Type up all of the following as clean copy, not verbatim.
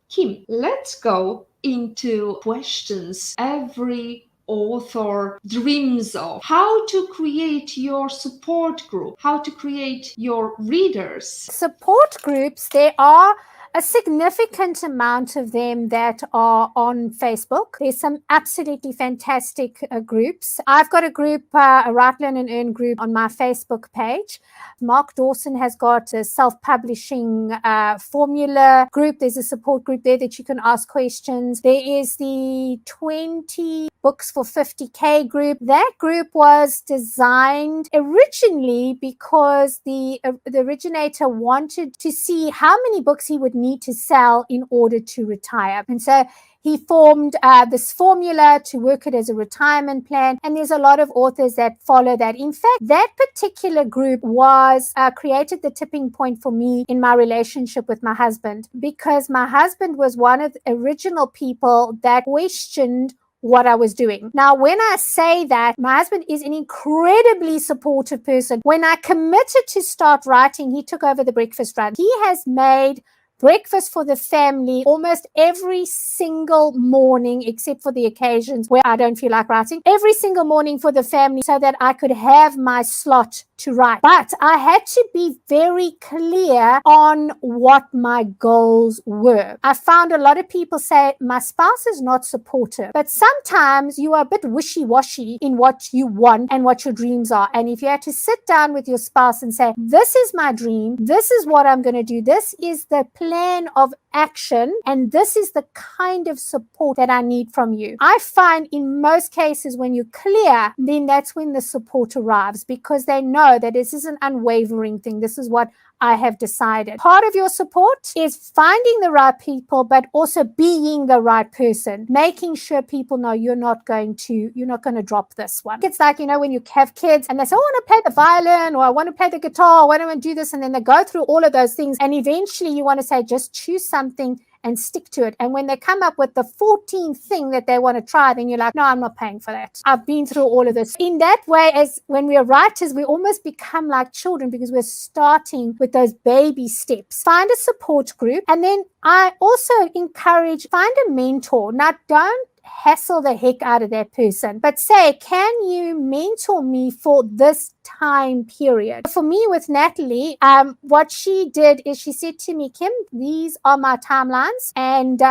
Kim, let's go into questions every author dreams of. How to create your support group, how to create your readers. Support groups, there are a significant amount of them that are on Facebook. There's some absolutely fantastic groups. I've got a group, a Write, Learn and Earn group on my Facebook page. Mark Dawson has got a self-publishing formula group. There's a support group there that you can ask questions. There is the 20 books for 50K group. That group was designed originally because the originator wanted to see how many books he would need to sell in order to retire. And so he formed this formula to work it as a retirement plan. And there's a lot of authors that follow that. In fact, that particular group was created the tipping point for me in my relationship with my husband, because my husband was one of the original people that questioned what I was doing. Now, when I say that, my husband is an incredibly supportive person. When I committed to start writing, he took over the breakfast run. He has made breakfast for the family almost every single morning, except for the occasions where I don't feel like writing, every single morning for the family so that I could have my slot to write. But I had to be very clear on what my goals were. I found a lot of people say, my spouse is not supportive, but sometimes you are a bit wishy-washy in what you want and what your dreams are. And if you had to sit down with your spouse and say, this is my dream, this is what I'm going to do, this is the plan of action, and this is the kind of support that I need from you. I find in most cases when you're clear, then that's when the support arrives, because they know that this is an unwavering thing. This is what I have decided. Part of your support is finding the right people, but also being the right person, making sure people know you're not going to drop this one. It's like, when you have kids and they say, I want to play the violin, or I want to play the guitar, or I want to do this. And then they go through all of those things. And eventually you want to say, just choose something and stick to it. And when they come up with the 14th thing that they want to try, then you're like, no, I'm not paying for that. I've been through all of this. In that way, as when we are writers, we almost become like children, because we're starting with those baby steps. Find a support group. And then I also encourage, find a mentor. Now, don't hassle the heck out of that person, but say, can you mentor me for this time period? For me with Natalie, what she did is she said to me, Kim, these are my timelines. And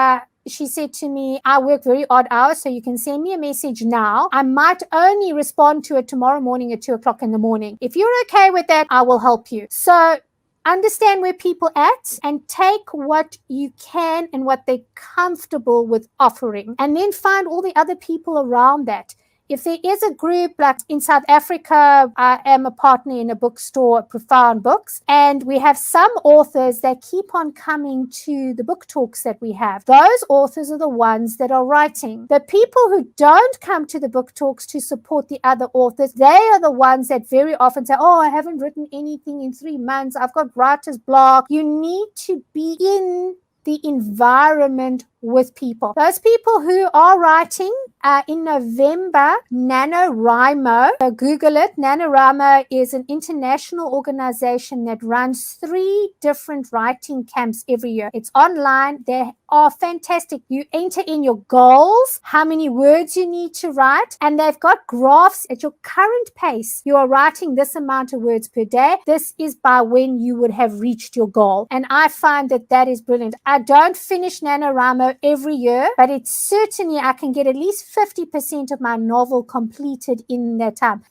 she said to me, I work very odd hours, so you can send me a message now. I might only respond to it tomorrow morning at 2 o'clock in the morning. If you're okay with that, I will help you. So understand where people are at and take what you can and what they're comfortable with offering. And then find all the other people around that. If there is a group, like in South Africa, I am a partner in a bookstore, Profound Books, and we have some authors that keep on coming to the book talks that we have. Those authors are the ones that are writing. The people who don't come to the book talks to support the other authors, they are the ones that very often say, oh, I haven't written anything in 3 months. I've got writer's block. You need to be in the environment with people. Those people who are writing, in November, NaNoWriMo, Google it. NaNoWriMo is an international organization that runs 3 different writing camps every year. It's online. They are fantastic. You enter in your goals, how many words you need to write, and they've got graphs at your current pace. You are writing this amount of words per day. This is by when you would have reached your goal. And I find that that is brilliant. I don't finish NaNoWriMo every year, but it's certainly I can get at least 50% of my novel completed in that time.